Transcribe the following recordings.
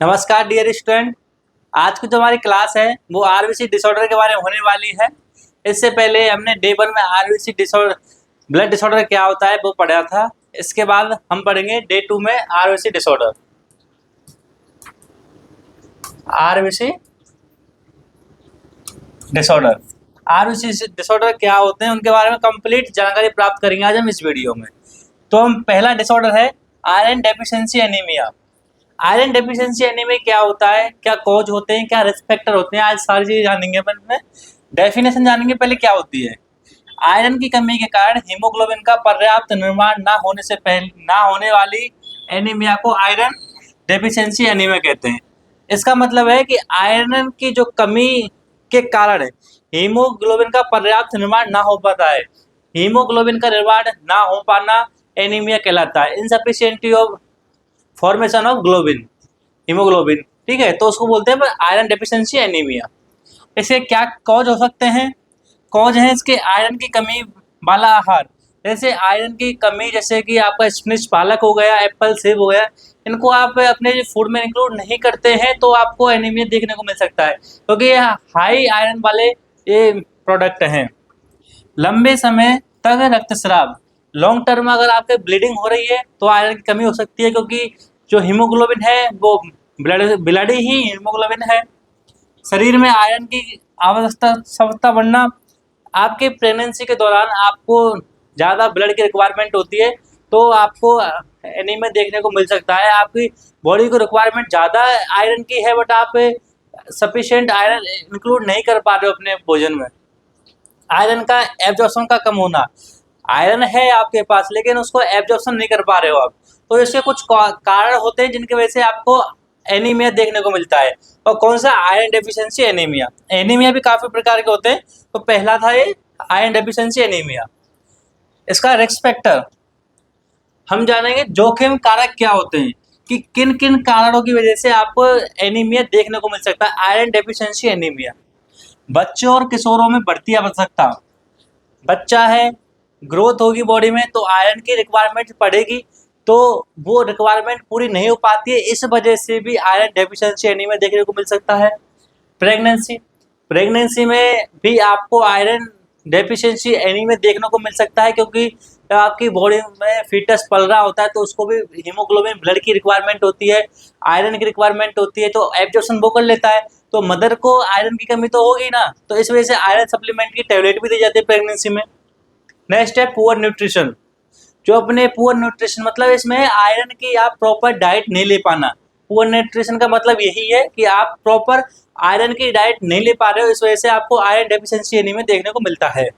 नमस्कार dear student. आज की जो हमारी क्लास है वो आरबीसी डिसऑर्डर के बारे में होने वाली है। इससे पहले हमने डे 1 में आरबीसी डिसऑर्डर ब्लड डिसऑर्डर क्या होता है वो पढ़ा था। इसके बाद हम पढ़ेंगे डे 2 में RBC disorder. RBC disorder RBC disorder क्या होते हैं उनके बारे में कंप्लीट जानकारी प्राप्त करेंगे आज हम इस वीडियो में। तो हम पहला डिसऑर्डर है iron deficiency anaemia. Iron deficiency anaemia क्या होता है, क्या कॉज होते हैं, क्या रिस्क फैक्टर होते हैं, आज सारी चीजें जानेंगे अपन में। डेफिनेशन जानेंगे पहले क्या होती है। आयरन की कमी के कारण हीमोग्लोबिन का पर्याप्त निर्माण ना होने से पहले ना होने वाली एनीमिया को आयरन डेफिशिएंसी एनीमिया कहते हैं। इसका मतलब है कि आयरन की जो कमी के कारण हीमोग्लोबिन का पर्याप्त निर्माण ना हो पाता है। हीमोग्लोबिन का निर्माण ना हो पाना एनीमिया कहलाता है। Insufficiency of formation of globin, haemoglobin, ठीक है। तो उसको बोलते हैं आयरन डेफिशिएंसी एनीमिया। इसके क्या कॉज हो सकते हैं? कॉज है इसके आयरन की कमी वाला आहार, जैसे आयरन की कमी, जैसे कि आपका स्पिनच पालक हो गया, एप्पल सेब हो गया, इनको आप अपने फूड में इंक्लूड नहीं करते हैं तो आपको एनीमिया देखने को मिल सकता है, क्योंकि ये हाई आयरन वाले ये प्रोडक्ट हैं। लंबे समय तक रक्तस्राव, लॉन्ग टर्म अगर आपके ब्लीडिंग हो रही है तो आयरन की कमी हो सकती है, क्योंकि जो हीमोग्लोबिन है वो ब्लड ही हीमोग्लोबिन है। शरीर में आयरन की आवश्यकता बढ़ना, आपके प्रेगनेंसी के दौरान आपको ज़्यादा ब्लड की रिक्वायरमेंट होती है तो आपको एनीमिया देखने को मिल सकता है। आपकी बॉडी को रिक्वायरमेंट ज़्यादा आयरन की है बट आप सफिशिएंट आयरन इंक्लूड नहीं कर पा रहे हो अपने भोजन में। आयरन का एब्जॉर्प्शन का कम होना, आयरन है आपके पास लेकिन उसको एब्जॉर्प्शन नहीं कर पा रहे हो आप, तो इसके कुछ कारण होते हैं जिनकी वजह से आपको एनीमिया देखने को मिलता है। और कौन सा? Iron deficiency anaemia. एनीमिया भी काफी प्रकार के होते हैं, तो पहला था ये आयरन डेफिशिएंसी एनीमिया। इसका रिस्क फैक्टर हम जानेंगे, जोखिम कारक क्या होते हैं कि किन किन कारणों की वजह से आपको एनीमिया देखने को मिल सकता है। आयरन डेफिशिएंसी एनीमिया, बच्चों और किशोरों में बढ़ती आवश्यकता, बच्चा है, ग्रोथ होगी बॉडी में तो आयरन की रिक्वायरमेंट पड़ेगी, तो वो रिक्वायरमेंट पूरी नहीं हो पाती है, इस वजह से भी आयरन डेफिशिएंसी एनीमिया देखने को मिल सकता है। प्रेगनेंसी, प्रेगनेंसी में भी आपको आयरन डेफिशिएंसी एनीमिया देखने को मिल सकता है, क्योंकि आपकी बॉडी में फीटस पल रहा होता है तो उसको भी हीमोग्लोबिन ब्लड की रिक्वायरमेंट होती है, आयरन की रिक्वायरमेंट होती है, तो एब्जॉर्प्शन वो कर लेता है, तो मदर को आयरन की कमी तो होगी ना, तो इस वजह से आयरन सप्लीमेंट की टेबलेट भी दी जाती है प्रेगनेंसी में। नेक्स्ट है पुअर न्यूट्रिशन। जो अपने पुअर न्यूट्रिशन मतलब इसमें आयरन की आप प्रॉपर डाइट नहीं ले पाना। पुअर न्यूट्रिशन का मतलब यही है कि आप प्रॉपर आयरन की डाइट नहीं ले पा रहे हो, इस वजह से आपको आयरन डेफिशिएंसी एनीमिया देखने को मिलता है।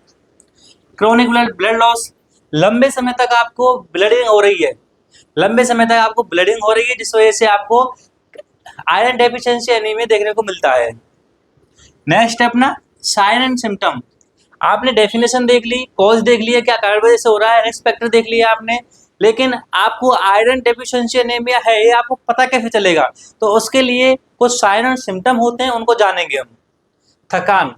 क्रोनिक ब्लड लॉस, लंबे समय तक आपको ब्लीडिंग हो रही है, लंबे समय तक आपको ब्लीडिंग हो रही है जिस वजह से आपको आयरन डेफिशिएंसी एनीमिया देखने को मिलता है। नेक्स्ट है अपना साइन एंड सिम्टम। आपने डेफिनेशन देख ली, कॉज देख लिया, क्या कारण वजह से हो रहा है, रिस्क फैक्टर देख लिया आपने, लेकिन आपको आयरन डेफिशिएंसी एनीमिया है ये आपको पता कैसे चलेगा? तो उसके लिए कुछ साइन और सिम्टम होते हैं, उनको जानेंगे हम। थकान,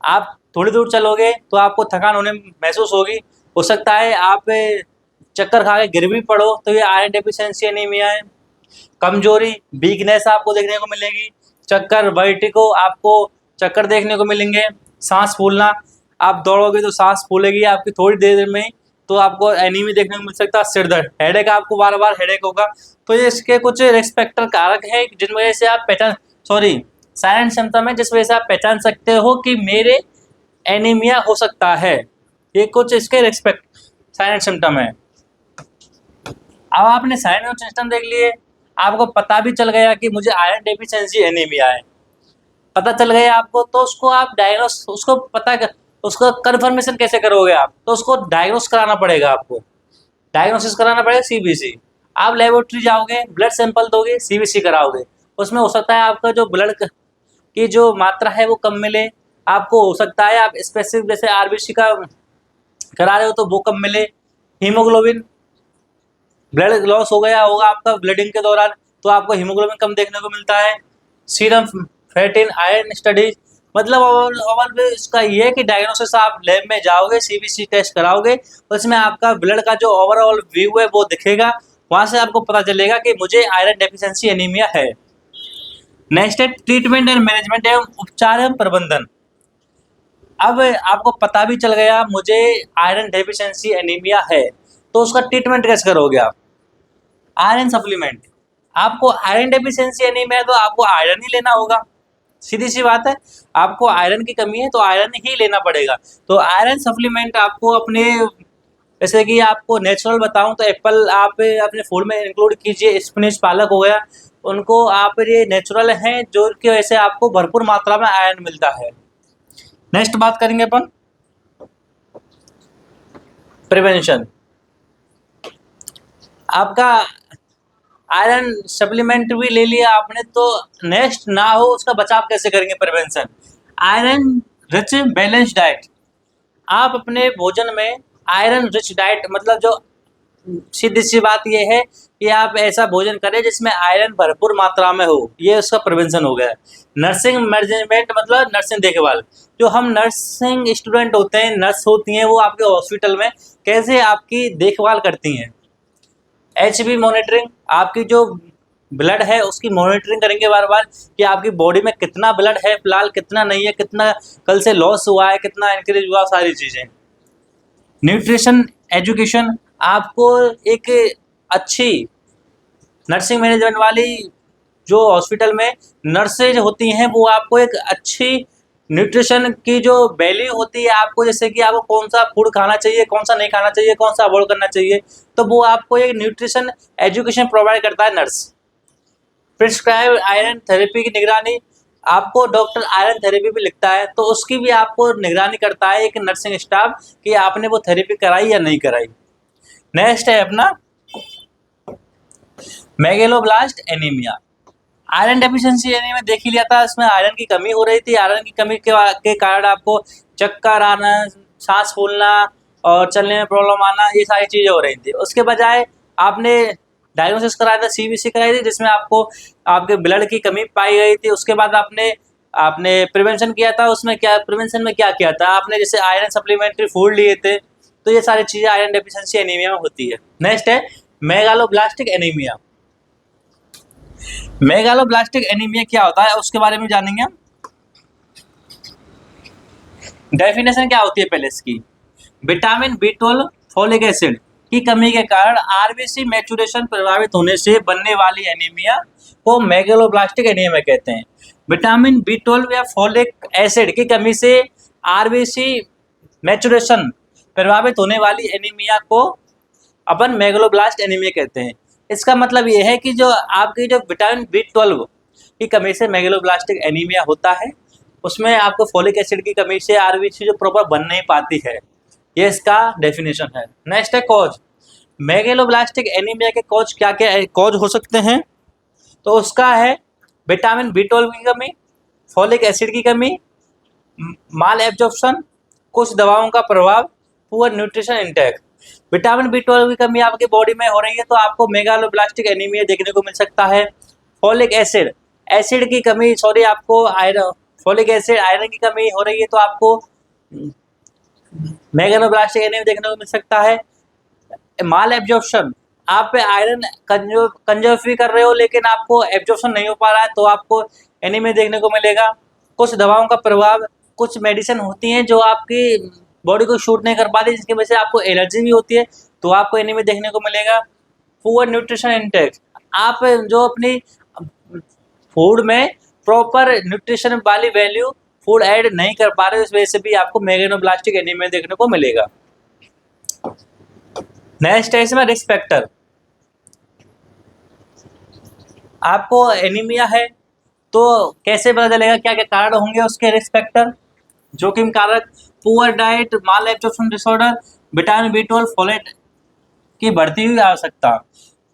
आप थोड़ी दूर चलोगे तो आपको थकान होने महसूस होगी, हो सकता है आप चक्कर खा के गिर भी पड़ो, तो ये आयरन डेफिशिएंसी एनीमिया है। कमजोरी, वीकनेस आपको देखने को मिलेगी, चक्कर, वर्टिगो, आपको चक्कर देखने को मिलेंगे, सांस फूलना, आप दौड़ोगे तो सांस फूलेगी आपकी थोड़ी देर में, तो आपको एनीमिया देखने को मिल सकता है। सिर दर्द, हेडेक, आपको बार बार हेडेक होगा, तो ये इसके कुछ रिस्क फैक्टर कारक है जिन वजह से आप साइलेंट सिम्टम है जिस वजह से आप पहचान सकते हो कि मेरे एनीमिया हो सकता है। ये कुछ इसके रिस्क साइलेंट सिम्टम है। अब आपने साइलेंट सिम्टम देख लिए, आपको पता भी चल गया कि मुझे आयरन डेफिशिएंसी एनीमिया है, पता चल गया आपको, तो उसको आप डायग्नोस उसको कन्फर्मेशन कैसे करोगे आप? तो उसको डायग्नोस कराना पड़ेगा, आपको डायग्नोसिस कराना पड़ेगा सीबीसी। आप लेबोरेटरी जाओगे, ब्लड सैंपल दोगे, सीबीसी कराओगे, उसमें हो सकता है आपका जो ब्लड की जो मात्रा है वो कम मिले, आपको हो सकता है आप स्पेसिफिक जैसे आरबीसी का करा रहे हो तो वो कम मिले। हीमोग्लोबिन, ब्लड लॉस हो गया होगा आपका ब्लीडिंग के दौरान, तो आपको हीमोग्लोबिन कम देखने को मिलता है। सीरम फेटिन आयरन स्टडीज, मतलब ओवरऑल में इसका ये है कि डायग्नोसिस आप लैब में जाओगे, सीबीसी टेस्ट कराओगे, उसमें आपका ब्लड का जो ओवरऑल व्यू है वो दिखेगा, वहाँ से आपको पता चलेगा कि मुझे आयरन डेफिशिएंसी एनीमिया है। नेक्स्ट है ट्रीटमेंट एंड मैनेजमेंट एवं उपचार एवं प्रबंधन। अब आपको पता भी चल गया मुझे आयरन डेफिशिएंसी एनीमिया है, तो उसका ट्रीटमेंट कैसे करोगे आप? Iron supplement. आपको आयरन डेफिशिएंसी एनीमिया है तो आपको आयरन ही लेना होगा, सीधी सी बात है। आपको आयरन की कमी है तो आयरन ही लेना पड़ेगा। तो आयरन सप्लीमेंट आपको अपने, जैसे कि आपको नेचुरल बताऊं तो एप्पल आप अपने फूड में इंक्लूड कीजिए, स्पिनच, पालक हो गया, उनको आप ये नेचुरल हैं जो की वजह से आपको भरपूर मात्रा में आयरन मिलता है। नेक्स्ट बात करेंगे अपन प्रिवेंशन। आपका आयरन सप्लीमेंट भी ले लिया आपने, तो नेक्स्ट ना हो उसका बचाव कैसे करेंगे? Prevention, iron rich balance diet. आप अपने भोजन में आयरन रिच डाइट, मतलब जो सीधी सी बात ये है कि आप ऐसा भोजन करें जिसमें आयरन भरपूर मात्रा में हो, ये उसका प्रिवेंशन हो गया। नर्सिंग मैनेजमेंट मतलब नर्सिंग देखभाल। जो हम नर्सिंग स्टूडेंट होते हैं, नर्स होती हैं, वो आपके हॉस्पिटल में कैसे आपकी देखभाल करती हैं। HB मॉनिटरिंग, आपकी जो ब्लड है उसकी मॉनिटरिंग करेंगे बार बार कि आपकी बॉडी में कितना ब्लड है फिलहाल, कितना नहीं है, कितना कल से लॉस हुआ है, कितना इंक्रीज हुआ, सारी चीज़ें। न्यूट्रिशन एजुकेशन, आपको एक अच्छी नर्सिंग मैनेजमेंट वाली जो हॉस्पिटल में नर्सेज होती हैं वो आपको एक अच्छी न्यूट्रिशन की जो वैल्यू होती है, आपको जैसे कि आपको कौन सा फूड खाना चाहिए, कौन सा नहीं खाना चाहिए, कौन सा अवॉइड करना चाहिए, तो वो आपको एक न्यूट्रिशन एजुकेशन प्रोवाइड करता है नर्स। प्रिस्क्राइब आयरन थेरेपी की निगरानी, आपको डॉक्टर आयरन थेरेपी भी लिखता है तो उसकी भी आपको निगरानी करता है एक नर्सिंग स्टाफ कि आपने वो थेरेपी कराई या नहीं कराई। नेक्स्ट है अपना megaloblast anaemia. Iron deficiency anaemia देख ही लिया था, इसमें आयरन की कमी हो रही थी। आयरन की कमी के कारण आपको चक्कर आना, सांस फूलना और चलने में प्रॉब्लम आना, ये सारी चीज़ें हो रही थी। उसके बजाय आपने डायग्नोसिस कराया था, सीबीसी कराई थी, जिसमें आपको आपके ब्लड की कमी पाई गई थी। उसके बाद आपने आपने प्रिवेंशन किया था, उसमें क्या प्रिवेंशन में क्या किया था आपने, जैसे आयरन सप्लीमेंट्री फूड लिए थे। तो ये सारी चीज़ें आयरन डेफिशिएंसी एनीमिया में होती है। नेक्स्ट है मेगालोब्लास्टिक एनीमिया। मेगालोब्लास्टिक एनीमिया क्या होता है उसके बारे में जानेंगे हम। डेफिनेशन क्या होती है पहले इसकी। विटामिन B12 फोलिक एसिड की कमी के कारण आरबीसी मैचुरेशन प्रभावित होने से बनने वाली एनीमिया को मेगालोब्लास्टिक एनीमिया कहते हैं। विटामिन B12 या फोलिक एसिड की कमी से आरबीसी मैचुरेशन प्रभावित होने वाली एनीमिया को अपन मेगालोब्लास्ट एनीमिया कहते हैं। इसका मतलब ये है कि जो आपकी जो विटामिन B12 की कमी से मेगालोब्लास्टिक एनीमिया होता है, उसमें आपको फोलिक एसिड की कमी से आरबीसी जो प्रॉपर बन नहीं पाती है, ये इसका डेफिनेशन है। नेक्स्ट है कॉज। मेगालोब्लास्टिक एनीमिया के कॉज क्या क्या कॉज हो सकते हैं, तो उसका है विटामिन B12 की कमी, फोलिक एसिड की कमी, माल एब्जॉर्प्शन, कुछ दवाओं का प्रभाव, poor nutrition intake. Vitamin B12 की कमी आपकी बॉडी में हो रही है तो आपको मेगालोब्लास्टिक एनीमिया देखने को मिल सकता है। फोलिक एसिड एसिड की कमी, सॉरी आपको आयरन, फोलिक एसिड आयरन की कमी हो रही है तो आपको मेगालोब्लास्टिक एनीमिया देखने को मिल सकता है। माल एब्जॉर्प्शन, आप आयरन कंजर्व कर रहे हो लेकिन आपको एब्जॉर्प्शन नहीं हो पा रहा है तो आपको एनीमिया देखने को मिलेगा। कुछ दवाओं का प्रभाव, कुछ मेडिसिन होती हैं जो आपकी बॉडी को शूट नहीं कर पाती, जिसकी वजह से आपको एलर्जी भी होती है तो आपको एनीमिया देखने को मिलेगा। पुअर न्यूट्रिशन इंटेक, आप जो अपनी फूड में प्रॉपर न्यूट्रिशन वाली वैल्यू फूड ऐड नहीं कर पा रहे, इस वजह से भी आपको मेगालोब्लास्टिक एनीमिया देखने को मिलेगा। नेक्स्ट है इसमें रिस्क फैक्टर। आपको एनीमिया है तो कैसे पता चलेगा क्या क्या कारण होंगे उसके रिस्क फैक्टर। जोखिम कारक, poor diet, malabsorption disorder, vitamin B12 folate की बढ़ती हुई आवश्यकता।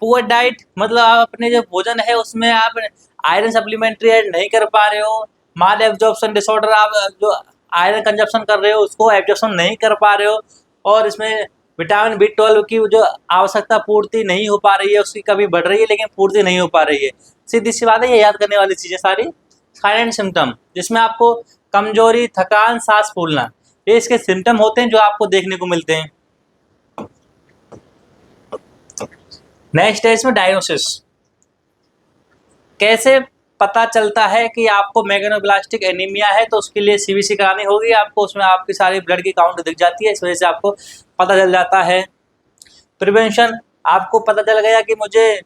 पुअर डाइट मतलब आप अपने जो भोजन है उसमें आप आयरन सप्लीमेंट्री ऐड नहीं कर पा रहे हो। माल एब्जॉर्प्शन डिसऑर्डर, आप जो आयरन कंजप्शन कर रहे हो उसको एब्जॉर्प्शन नहीं कर पा रहे हो, और इसमें विटामिन B12 की जो आवश्यकता पूर्ति नहीं हो पा रही है, उसकी कमी बढ़ रही है लेकिन पूर्ति नहीं हो पा रही है। सीधी सी बात है, ये याद करने वाली चीज़ें सारी। साइलेंट सिम्टम, जिसमें आपको कमजोरी, थकान, सांस फूलना, ये इसके सिम्टम होते हैं जो आपको देखने को मिलते हैं। नेक्स्ट है इसमें डायग्नोसिस। कैसे पता चलता है कि आपको मेगनोब्लास्टिक एनीमिया है, तो उसके लिए सीबीसी करानी होगी आपको, उसमें आपकी सारी ब्लड की काउंट दिख जाती है, इस वजह से आपको पता चल जाता है। प्रिवेंशन, आपको पता चल गया कि मुझे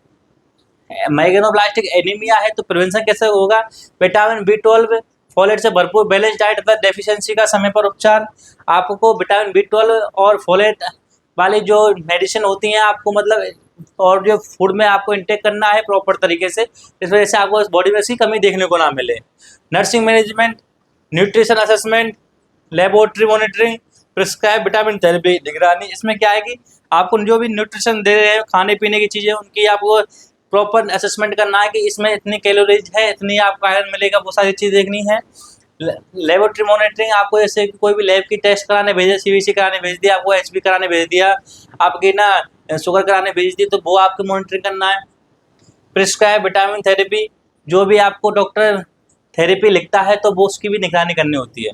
मेगनोब्लास्टिक एनीमिया है, तो प्रिवेंशन कैसे होगा? विटामिन B12, फोलेट से भरपूर बैलेंस डाइट तथा डेफिशिएंसी का समय पर उपचार। आपको विटामिन B12 और फोलेट वाली जो मेडिसिन होती हैं आपको मतलब और जो फूड में आपको इंटेक करना है प्रॉपर तरीके से, इस वजह से आपको इस बॉडी में इसकी कमी देखने को ना मिले। Nursing management, nutrition assessment, laboratory monitoring, prescribe vitamin therapy, निगरानी। इसमें क्या है कि आपको जो भी न्यूट्रिशन दे रहे हैं, खाने पीने की चीज़ें, उनकी आपको प्रॉपर असेसमेंट करना है कि इसमें इतनी कैलोरीज है, इतनी आपको आयरन मिलेगा, वो सारी चीज़ देखनी है। लेबोरेटरी मॉनिटरिंग, आपको जैसे कोई भी लैब की टेस्ट कराने भेजे, सीबीसी कराने भेज दिया, आपको एचबी कराने भेज दिया, आपकी ना शुगर कराने भेज दी, तो वो आपको मॉनिटरिंग करना है। प्रिस्क्राइब विटामिन थेरेपी, जो भी आपको डॉक्टर थेरेपी लिखता है तो वो उसकी भी निगरानी करनी होती है।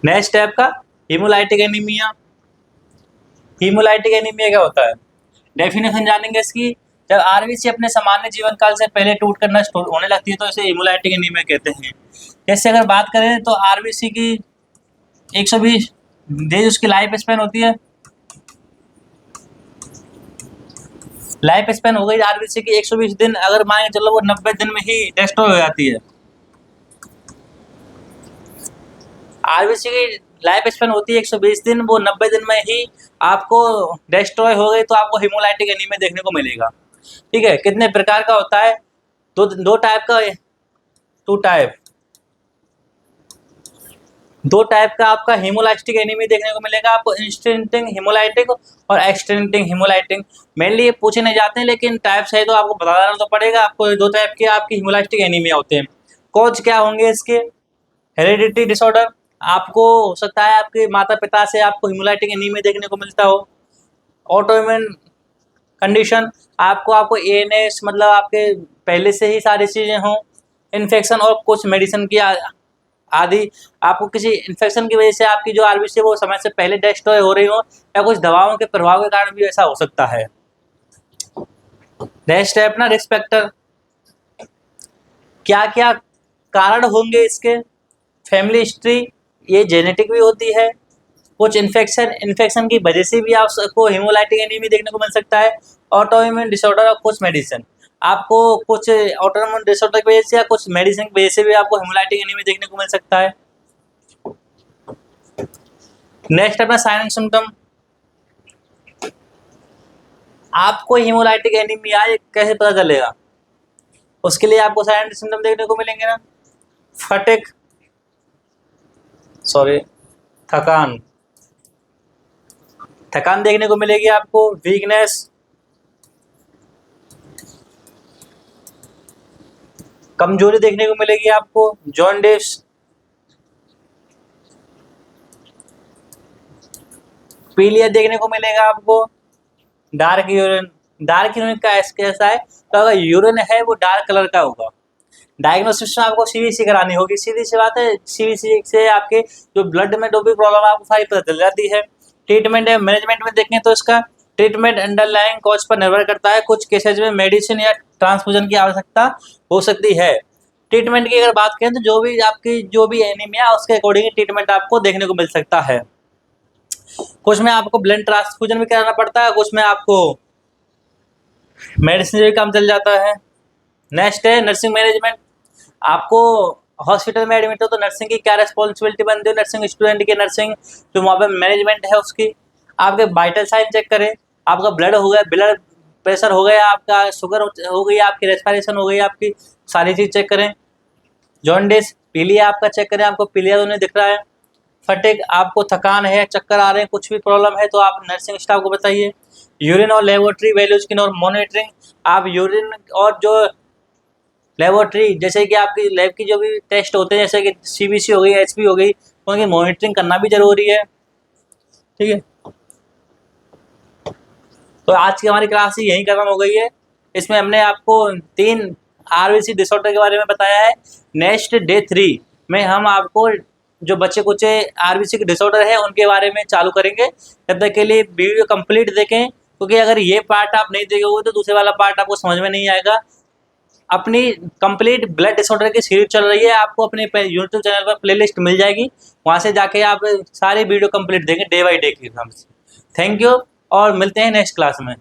नेक्स्ट स्टेप का हीमोलाइटिक एनीमिया। हीमोलाइटिक एनीमिया क्या होता है? डेफिनेशन जानेंगे इसकी। जब आरबीसी अपने सामान्य जीवन काल से पहले टूट कर नष्ट होने लगती है तो इसे हीमोलाइटिक एनीमिया कहते हैं। जैसे अगर बात करें तो आरबीसी की 120 डेज उसकी लाइफ स्पेन होती है। लाइफ स्पेन हो गई आरबीसी की 120 दिन, अगर मान के चलो वो 90 दिन में ही डिस्ट्रॉय हो जाती है। आरबीसी की लाइफ स्पेन होती है 120 दिन, वो 90 दिन में ही आपको डिस्ट्रॉय हो गई तो आपको हीमोलाइटिक एनीमिया देखने को मिलेगा। ठीक है, कितने प्रकार का होता है? दो टाइप का, दो टाइप का आपका हीमोलाइटिक एनीमिया देखने को मिलेगा आपको, इंस्टेंटिंग हीमोलाइटिक और एक्सटेंटिंग हीमोलाइटिक। मेनली ये पूछे नहीं जाते हैं लेकिन टाइप्स है तो आपको बताना तो पड़ेगा आपको। दो टाइप के आपकी हीमोलाइटिक एनीमिया होते हैं। कॉज क्या होंगे इसके? हेरिडिटी डिसऑर्डर, आपको हो सकता है आपके माता पिता से आपको हीमोलाइटिक एनीमिया देखने को मिलता हो। ऑटोइम्यून कंडीशन, आपको एएनएस मतलब आपके पहले से ही सारी चीज़ें हों। इन्फेक्शन और कुछ मेडिसिन की आदि, आपको किसी इन्फेक्शन की वजह से आपकी जो आरबीसी वो समय से पहले डिस्ट्रॉय हो रही हो, या कुछ दवाओं के प्रभाव के कारण भी ऐसा हो सकता है। नेक्स्ट है अपना रिस्क फैक्टर। क्या क्या कारण होंगे इसके? फैमिली हिस्ट्री, ये जेनेटिक भी होती है। कुछ इन्फेक्शन की वजह से भी आपको हीमोलाइटिक एनीमिया देखने को मिल सकता है। ऑटोइम्यून डिसऑर्डर और कुछ मेडिसिन, आपको कुछ ऑटोइम्यून डिसऑर्डर की वजह से या कुछ मेडिसिन की वजह से भी आपको हीमोलाइटिक एनीमिया देखने को मिल सकता है। नेक्स्ट अपना साइन एंड सिम्टम। आपको हीमोलाइटिक एनीमिया कैसे पता चलेगा? उसके लिए आपको साइन एंड सिम्टम देखने को मिलेंगे ना, फटिग, थकान, थकान देखने को मिलेगी आपको। वीकनेस, कमजोरी देखने को मिलेगी आपको। जॉन्डिस, पीलिया देखने को मिलेगा आपको। डार्क यूरिन का कैसा है? तो अगर यूरिन है वो डार्क कलर का होगा। डायग्नोसिस में आपको सीबीसी करानी होगी। सीधी सी बात है, सीबीसी से आपके जो ब्लड में जो भी प्रॉब्लम है आपको सारी पता चल जाती है। ट्रीटमेंट है मैनेजमेंट में देखें तो इसका ट्रीटमेंट अंडरलाइंग कॉज पर निर्भर करता है। कुछ केसेज में मेडिसिन या ट्रांसफ्यूजन की आवश्यकता हो सकती है। ट्रीटमेंट की अगर बात करें तो जो भी एनीमिया उसके अकॉर्डिंग ट्रीटमेंट आपको देखने को मिल सकता है। कुछ में आपको ब्लड ट्रांसफ्यूजन भी कराना पड़ता है, कुछ में आपको मेडिसिन भी काम चल जाता है। नेक्स्ट है नर्सिंग मैनेजमेंट। आपको हॉस्पिटल में एडमिट हो तो नर्सिंग की क्या रिस्पॉन्सिबिलिटी बनती है? नर्सिंग स्टूडेंट की, नर्सिंग जो वहाँ पे मैनेजमेंट है उसकी, आपके वाइटल साइन चेक करें, आपका ब्लड हो गया, ब्लड प्रेशर हो गया, आपका शुगर हो गई, आपकी रेस्पिरेशन हो गई, आपकी सारी चीज़ चेक करें। जॉन्डिस, पीलिया आपका चेक करें, आपको पीलिया तो नहीं दिख रहा है। फटिग, आपको थकान है, चक्कर आ रहे हैं, कुछ भी प्रॉब्लम है तो आप नर्सिंग स्टाफ को बताइए। यूरिन और लेबोरेटरी वैल्यूज की और मॉनिटरिंग, आप यूरिन और जो लेबोरेटरी जैसे कि आपकी लैब की जो भी टेस्ट होते हैं जैसे कि सीबीसी हो गई, एचपी हो गई, उनकी मॉनिटरिंग करना भी जरूरी है। ठीक है, तो आज की हमारी क्लास यहीं खत्म हो गई है। इसमें हमने आपको 3 आरबीसी डिसऑर्डर के बारे में बताया है। नेक्स्ट डे 3 में हम आपको जो बच्चे कुछ आरबीसी के डिसऑर्डर है उनके बारे में चालू करेंगे। तब तक के लिए वीडियो कंप्लीट देखें, क्योंकि अगर ये पार्ट आप नहीं देखोगे तो दूसरे वाला पार्ट आपको समझ में नहीं आएगा। अपनी कंप्लीट ब्लड डिसऑर्डर की सीरीज चल रही है, आपको अपने यूट्यूब चैनल पर प्लेलिस्ट मिल जाएगी, वहाँ से जाके आप सारी वीडियो कंप्लीट देखें डे बाई डे के हिसाब से। थैंक यू और मिलते हैं नेक्स्ट क्लास में।